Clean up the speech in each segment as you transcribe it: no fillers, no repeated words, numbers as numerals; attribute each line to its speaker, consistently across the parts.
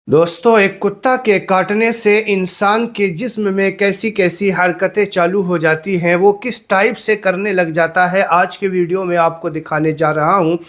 Speaker 1: दोस्तों, एक कुत्ता के काटने से इंसान के जिस्म में कैसी कैसी हरकतें चालू हो जाती हैं, वो किस टाइप से करने लग जाता है, आज के वीडियो में आपको दिखाने जा रहा हूँ।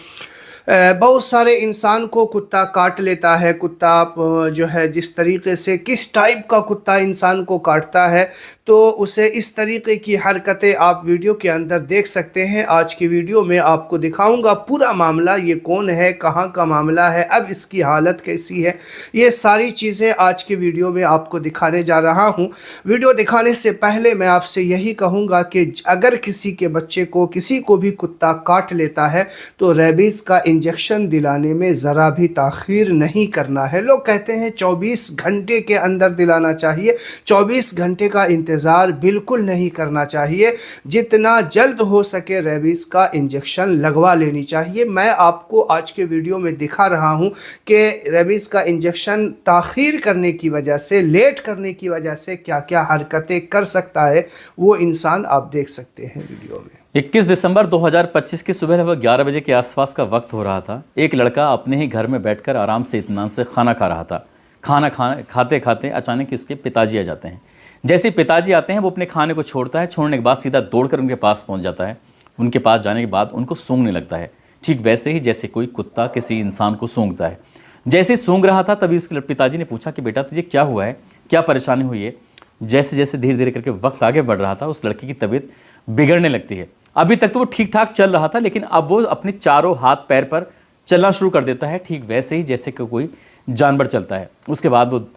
Speaker 1: बहुत सारे इंसान को कुत्ता काट लेता है। कुत्ता जो है जिस तरीके से किस टाइप का कुत्ता इंसान को काटता है, तो उसे इस तरीके की हरकतें आप वीडियो के अंदर देख सकते हैं। आज की वीडियो में आपको दिखाऊंगा पूरा मामला, ये कौन है, कहाँ का मामला है, अब इसकी हालत कैसी है, ये सारी चीज़ें आज की वीडियो में आपको दिखाने जा रहा हूँ। वीडियो दिखाने से पहले मैं आपसे यही कहूँगा कि अगर किसी के बच्चे को, किसी को भी कुत्ता काट लेता है तो रेबीज़ का इंजेक्शन दिलाने में ज़रा भी ताख़ीर नहीं करना है। लोग कहते हैं 24 घंटे के अंदर दिलाना चाहिए। 24 घंटे का इंतज़ार बिल्कुल नहीं करना चाहिए। जितना जल्द हो सके रेबीज़ का इंजेक्शन लगवा लेनी चाहिए। मैं आपको आज के वीडियो में दिखा रहा हूं कि रेबीज़ का इंजेक्शन ताख़ीर करने की वजह से, लेट करने की वजह से क्या क्या हरकतें कर सकता है, वो इंसान आप देख सकते हैं वीडियो में।
Speaker 2: 21 दिसंबर 2025 की सुबह लगभग 11 बजे के आसपास का वक्त हो रहा था। एक लड़का अपने ही घर में बैठकर आराम से इत्मीनान से खाना खा रहा था। खाते खाते अचानक ही उसके पिताजी आ जाते हैं। जैसे ही पिताजी आते हैं, वो अपने खाने को छोड़ता है। छोड़ने के बाद सीधा दौड़कर उनके पास पहुंच जाता है। उनके पास जाने के बाद उनको सूंघने लगता है, ठीक वैसे ही जैसे कोई कुत्ता किसी इंसान को सूंघता है। जैसे ही सूंघ रहा था, तभी उसके पिताजी ने पूछा कि बेटा, तुझे क्या हुआ है, क्या परेशानी हुई है। जैसे जैसे धीरे धीरे करके वक्त आगे बढ़ रहा था, उस लड़के की तबीयत बिगड़ने लगती है। अभी तक तो वो ठीक ठाक चल रहा था, लेकिन अब वो अपने चारों हाथ पैर पर चलना शुरू कर देता है, ठीक वैसे ही जैसे कि कोई जानवर चलता है। उसके बाद वो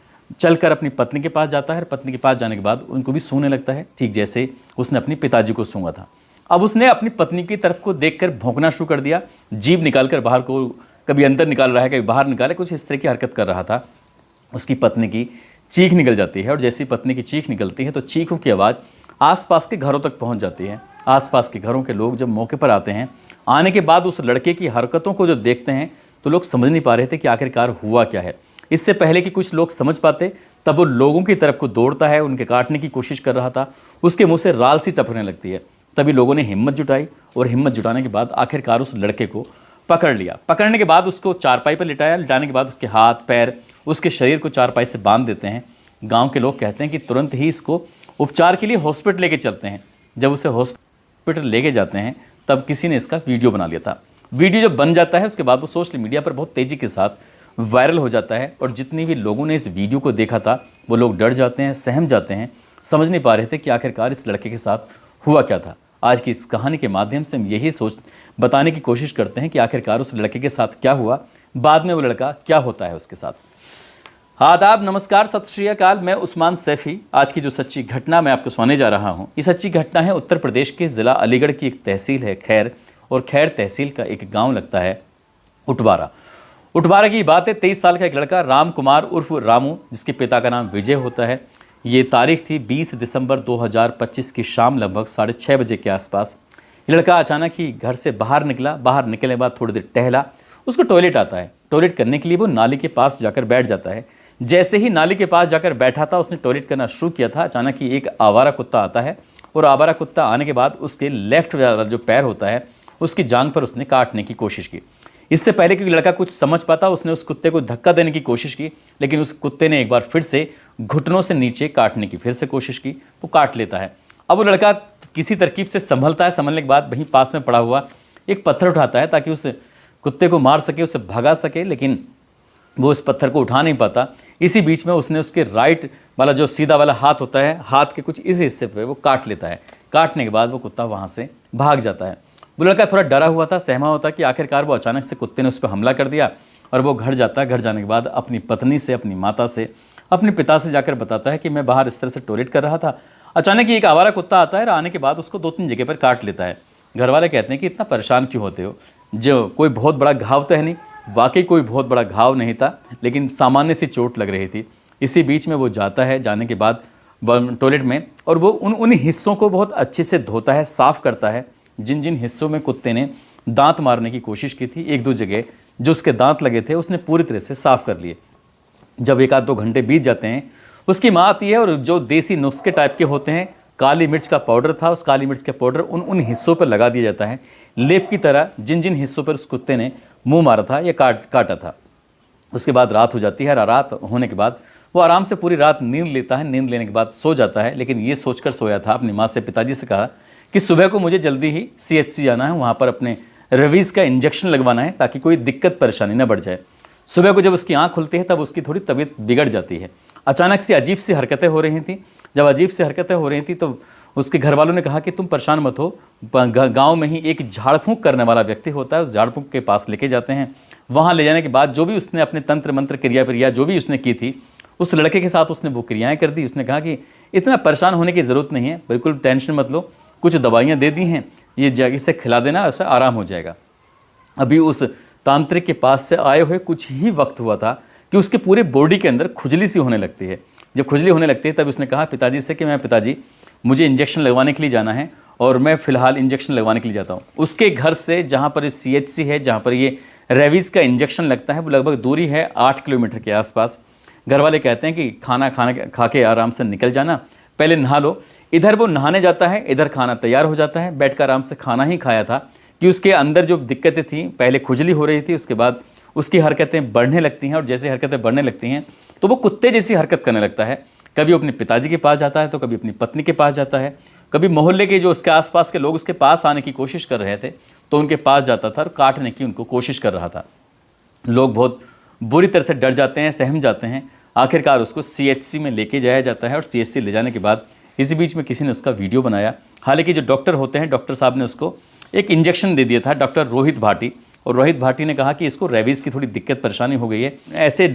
Speaker 2: चलकर अपनी पत्नी के पास जाता है। पत्नी के पास जाने के बाद उनको भी सूंघने लगता है, ठीक जैसे उसने अपने पिताजी को सूंघा था। अब उसने अपनी पत्नी की तरफ को देखकर भौंकना शुरू कर दिया। जीभ निकालकर बाहर को, कभी अंदर निकाल रहा है, कभी बाहर निकाले, कुछ इस तरह की हरकत कर रहा था। उसकी पत्नी की चीख निकल जाती है, और जैसे ही पत्नी की चीख निकलती है तो चीखों की आवाज़ आसपास के घरों तक पहुंच जाती है। आसपास के घरों के लोग जब मौके पर आते हैं, आने के बाद उस लड़के की हरकतों को जो देखते हैं, तो लोग समझ नहीं पा रहे थे कि आखिरकार हुआ क्या है। इससे पहले कि कुछ लोग समझ पाते, तब वो लोगों की तरफ को दौड़ता है, उनके काटने की कोशिश कर रहा था। उसके मुंह से राल सी टपकने लगती है। तभी लोगों ने हिम्मत जुटाई, और हिम्मत जुटाने के बाद आखिरकार उस लड़के को पकड़ लिया। पकड़ने के बाद उसको चारपाई पर लिटाया। लिटाने के बाद उसके हाथ पैर, उसके शरीर को चारपाई से बांध देते हैं। गाँव के लोग कहते हैं कि तुरंत ही इसको उपचार के लिए हॉस्पिटल लेके चलते हैं। जब उसे हॉस्पिटल लेके जाते हैं, तब किसी ने इसका वीडियो बना लिया था। वीडियो जब बन जाता है, उसके बाद वो सोशल मीडिया पर बहुत तेज़ी के साथ वायरल हो जाता है, और जितने भी लोगों ने इस वीडियो को देखा था, वो लोग डर जाते हैं, सहम जाते हैं, समझ नहीं पा रहे थे कि आखिरकार इस लड़के के साथ हुआ क्या था। आज की इस कहानी के माध्यम से हम यही सोच बताने की कोशिश करते हैं कि आखिरकार उस लड़के के साथ क्या हुआ, बाद में वो लड़का क्या होता है उसके साथ। आदाब, नमस्कार, सत श्री अकाल। मैं उस्मान सैफी। आज की जो सच्ची घटना मैं आपको सुनाने जा रहा हूं, ये सच्ची घटना है उत्तर प्रदेश के ज़िला अलीगढ़ की एक तहसील है खैर, और खैर तहसील का एक गांव लगता है उटवारा। उटवारा की बात है। 23 साल का एक लड़का राम कुमार उर्फ रामू, जिसके पिता का नाम विजय होता है। ये तारीख थी 20 दिसंबर 2025 की शाम लगभग 6:30 बजे के आसपास। ये लड़का अचानक ही घर से बाहर निकला। बाहर निकलने के बाद थोड़ी देर टहला। उसको टॉयलेट आता है। टॉयलेट करने के लिए वो नाली के पास जाकर बैठ जाता है। जैसे ही नाली के पास जाकर बैठा था, उसने टॉयलेट करना शुरू किया था, अचानक ही एक आवारा कुत्ता आता है, और आवारा कुत्ता आने के बाद उसके लेफ्ट वाला जो पैर होता है, उसकी जांघ पर उसने काटने की कोशिश की। इससे पहले कि लड़का कुछ समझ पाता, उसने उस कुत्ते को धक्का देने की कोशिश की, लेकिन उस कुत्ते ने एक बार फिर से घुटनों से नीचे काटने की फिर से कोशिश की, तो काट लेता है। अब वो लड़का किसी तरकीब से संभलता है। संभलने के बाद वहीं पास में पड़ा हुआ एक पत्थर उठाता है, ताकि उस कुत्ते को मार सके, उसे भगा सके, लेकिन वो उस पत्थर को उठा नहीं पाता। इसी बीच में उसने उसके राइट वाला जो सीधा वाला हाथ होता है, हाथ के कुछ इस हिस्से पे वो काट लेता है। काटने के बाद वो कुत्ता वहाँ से भाग जाता है। वो लड़का थोड़ा डरा हुआ था, सहमा होता कि आखिरकार वो अचानक से कुत्ते ने उस पर हमला कर दिया, और वो घर जाता है। घर जाने के बाद अपनी पत्नी से, अपनी माता से, अपने पिता से जाकर बताता है कि मैं बाहर इस तरह से टॉयलेट कर रहा था, अचानक ही एक आवारा कुत्ता आता है, और आने के बाद उसको 2-3 जगह पर काट लेता है। घर वाले कहते हैं कि इतना परेशान क्यों होते हो, जो कोई बहुत बड़ा घाव तो है नहीं। वाकई कोई बहुत बड़ा घाव नहीं था, लेकिन सामान्य सी चोट लग रही थी। इसी बीच में वो जाता है, जाने के बाद टॉयलेट में, और वो उन हिस्सों को बहुत अच्छे से धोता है, साफ़ करता है, जिन जिन हिस्सों में कुत्ते ने दांत मारने की कोशिश की थी। 1-2 जगह जो उसके दांत लगे थे, उसने पूरी तरह से साफ़ कर लिए। जब 1-2 घंटे बीत जाते हैं, उसकी माँ आती है, और जो देसी नुस्खे टाइप के होते हैं, काली मिर्च का पाउडर था, उस काली मिर्च का पाउडर उन हिस्सों पर लगा दिया जाता है, लेप की तरह, जिन जिन हिस्सों पर उस कुत्ते ने मुंह मारा था या काटा था। उसके बाद रात हो जाती है और रात होने के बाद वो आराम से पूरी रात नींद लेता है। नींद लेने के बाद सो जाता है, लेकिन ये सोचकर सोया था, अपनी माँ से पिताजी से कहा कि सुबह को मुझे जल्दी ही CHC जाना है, वहाँ पर अपने रेबीज़ का इंजेक्शन लगवाना है ताकि कोई दिक्कत परेशानी न बढ़ जाए। सुबह को जब उसकी आँख खुलती है तब उसकी थोड़ी तबीयत बिगड़ जाती है। अचानक से अजीब सी हरकतें हो रही थी। जब अजीब सी हरकतें हो रही थी तो उसके घर वालों ने कहा कि तुम परेशान मत हो, गांव में ही एक झाड़ फूंक करने वाला व्यक्ति होता है, उस झाड़ फूंक के पास लेके जाते हैं। वहाँ ले जाने के बाद जो भी उसने अपने तंत्र मंत्र क्रिया जो भी उसने की थी, उस लड़के के साथ उसने वो क्रियाएं कर दी। उसने कहा कि इतना परेशान होने की ज़रूरत नहीं है, बिल्कुल टेंशन मत लो, कुछ दवाइयाँ दे दी हैं, ये इसे खिला देना, ऐसा आराम हो जाएगा। अभी उस तांत्रिक के पास से आए हुए कुछ ही वक्त हुआ था कि उसके पूरे बॉडी के अंदर खुजली सी होने लगती है। जब खुजली होने लगती है तब उसने कहा पिताजी से कि मैं पिताजी मुझे इंजेक्शन लगवाने के लिए जाना है और मैं फ़िलहाल इंजेक्शन लगवाने के लिए जाता हूँ। उसके घर से जहाँ पर CHC है, जहाँ पर ये रेबीज़ का इंजेक्शन लगता है, वो लगभग दूरी है 8 किलोमीटर के आसपास। घर वाले कहते हैं कि खाना खा के आराम से निकल जाना, पहले नहा लो। इधर वो नहाने जाता है, इधर खाना तैयार हो जाता है। बैठ कर आराम से खाना ही खाया था कि उसके अंदर जो दिक्कतें थी, पहले खुजली हो रही थी, उसके बाद उसकी हरकतें बढ़ने लगती हैं और जैसे हरकतें बढ़ने लगती हैं तो वो कुत्ते जैसी हरकत करने लगता है। कभी अपने पिताजी के पास जाता है तो कभी अपनी पत्नी के पास जाता है, कभी मोहल्ले के जो उसके आसपास के लोग उसके पास आने की कोशिश कर रहे थे तो उनके पास जाता था और काटने की उनको कोशिश कर रहा था। लोग बहुत बुरी तरह से डर जाते हैं, सहम जाते हैं। आखिरकार उसको CHC में लेके जाया जाता है और CHC ले जाने के बाद इसी बीच में किसी ने उसका वीडियो बनाया। हालांकि जो डॉक्टर होते हैं, डॉक्टर साहब ने उसको एक इंजेक्शन दे दिया था, डॉक्टर रोहित भाटी, और रोहित भाटी ने कहा कि इसको रेबीज़ की थोड़ी दिक्कत परेशानी हो गई है। ऐसे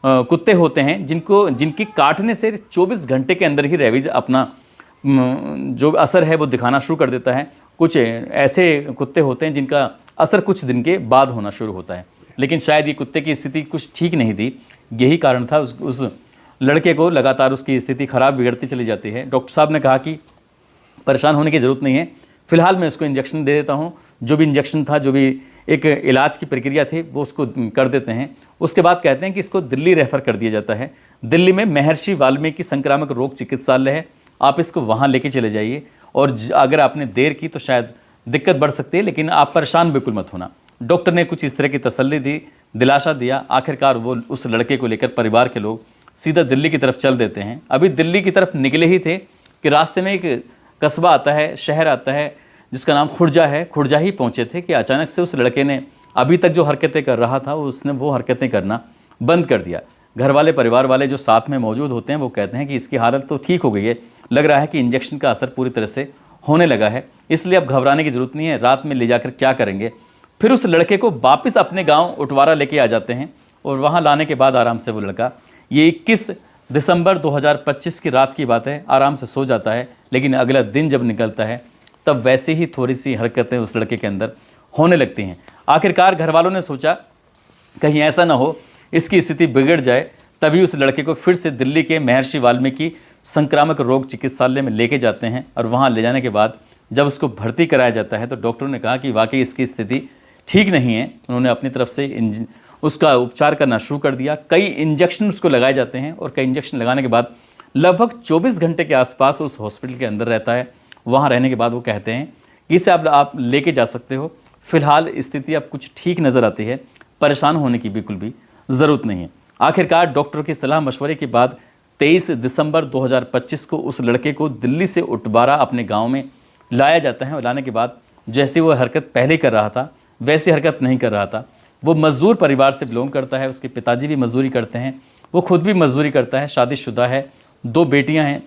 Speaker 2: कुत्ते होते हैं जिनकी काटने से 24 घंटे के अंदर ही रेबीज़ अपना जो असर है वो दिखाना शुरू कर देता है। कुछ ऐसे कुत्ते होते हैं जिनका असर कुछ दिन के बाद होना शुरू होता है, लेकिन शायद ये कुत्ते की स्थिति कुछ ठीक नहीं थी। यही कारण था उस लड़के को लगातार उसकी स्थिति खराब बिगड़ती चली जाती है। डॉक्टर साहब ने कहा कि परेशान होने की ज़रूरत नहीं है, फ़िलहाल मैं उसको इंजेक्शन दे देता हूँ। जो भी इंजेक्शन था, जो भी एक इलाज की प्रक्रिया थी, वो उसको कर देते हैं। उसके बाद कहते हैं कि इसको दिल्ली रेफ़र कर दिया जाता है। दिल्ली में महर्षि वाल्मीकि संक्रामक रोग चिकित्सालय है, आप इसको वहाँ लेके चले जाइए और अगर आपने देर की तो शायद दिक्कत बढ़ सकती है, लेकिन आप परेशान बिल्कुल मत होना। डॉक्टर ने कुछ इस तरह की तसल्ली दी, दिलासा दिया। आखिरकार वो उस लड़के को लेकर परिवार के लोग सीधा दिल्ली की तरफ चल देते हैं। अभी दिल्ली की तरफ निकले ही थे कि रास्ते में एक कस्बा आता है, शहर आता है जिसका नाम खुर्जा है। खुर्जा ही पहुँचे थे कि अचानक से उस लड़के ने अभी तक जो हरकतें कर रहा था उसने वो हरकतें करना बंद कर दिया। घर वाले, परिवार वाले जो साथ में मौजूद होते हैं वो कहते हैं कि इसकी हालत तो ठीक हो गई है, लग रहा है कि इंजेक्शन का असर पूरी तरह से होने लगा है, इसलिए अब घबराने की ज़रूरत नहीं है, रात में ले जाकर क्या करेंगे। फिर उस लड़के को वापस अपने गांव उटवारा लेके आ जाते हैं और वहां लाने के बाद आराम से वो लड़का, ये 21 दिसंबर 2025 की रात की बात है, आराम से सो जाता है। लेकिन अगला दिन जब निकलता है तब वैसे ही थोड़ी सी हरकतें उस लड़के के अंदर होने लगती हैं। आखिरकार घर वालों ने सोचा कहीं ऐसा ना हो इसकी स्थिति बिगड़ जाए, तभी उस लड़के को फिर से दिल्ली के महर्षि वाल्मीकि संक्रामक रोग चिकित्सालय में लेके जाते हैं। और वहाँ ले जाने के बाद जब उसको भर्ती कराया जाता है तो डॉक्टरों ने कहा कि वाकई इसकी स्थिति ठीक नहीं है। उन्होंने अपनी तरफ से उसका उपचार करना शुरू कर दिया। कई इंजेक्शन उसको लगाए जाते हैं और कई इंजेक्शन लगाने के बाद लगभग 24 घंटे के आसपास उस हॉस्पिटल के अंदर रहता है। वहाँ रहने के बाद वो कहते हैं कि इसे आप लेके जा सकते हो, फिलहाल स्थिति अब कुछ ठीक नज़र आती है, परेशान होने की बिल्कुल भी ज़रूरत नहीं है। आखिरकार डॉक्टर की सलाह मशवरे के बाद 23 दिसंबर 2025 को उस लड़के को दिल्ली से उटवारा अपने गाँव में लाया जाता है। और लाने के बाद जैसे वो हरकत पहले कर रहा था वैसी हरकत नहीं कर रहा था। वो मज़दूर परिवार से बिलोंग करता है, उसके पिताजी भी मजदूरी करते हैं, वो खुद भी मजदूरी करता है, शादीशुदा है, 2 बेटियां हैं।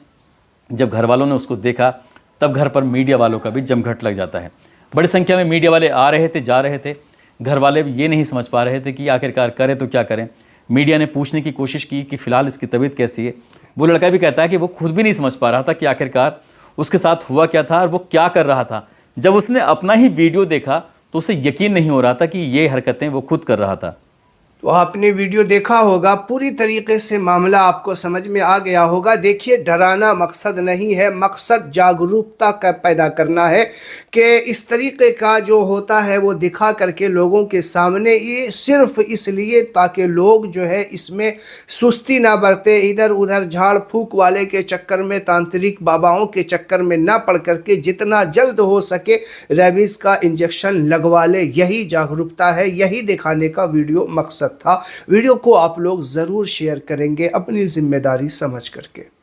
Speaker 2: जब घर वालों ने उसको देखा तब घर पर मीडिया वालों का भी जमघट लग जाता है। बड़ी संख्या में मीडिया वाले आ रहे थे, जा रहे थे। घर वाले ये नहीं समझ पा रहे थे कि आखिरकार करें तो क्या करें। मीडिया ने पूछने की कोशिश की कि फ़िलहाल इसकी तबीयत कैसी है। वो लड़का भी कहता है कि वो खुद भी नहीं समझ पा रहा था कि आखिरकार उसके साथ हुआ क्या था और वो क्या कर रहा था। जब उसने अपना ही वीडियो देखा तो उसे यकीन नहीं हो रहा था कि ये हरकतें वो खुद कर रहा था।
Speaker 1: तो आपने वीडियो देखा होगा, पूरी तरीके से मामला आपको समझ में आ गया होगा। देखिए, डराना मकसद नहीं है, मकसद जागरूकता का पैदा करना है कि इस तरीके का जो होता है वो दिखा करके लोगों के सामने, ये सिर्फ इसलिए ताकि लोग जो है इसमें सुस्ती ना बरते, इधर उधर झाड़ फूक वाले के चक्कर में, तांत्रिक बाबाओं के चक्कर में ना पड़ करके जितना जल्द हो सके रेबीज़ का इंजेक्शन लगवा ले। यही जागरूकता है, यही दिखाने का वीडियो मकसद मकसद था। वीडियो को आप लोग ज़रूर शेयर करेंगे अपनी जिम्मेदारी समझ करके।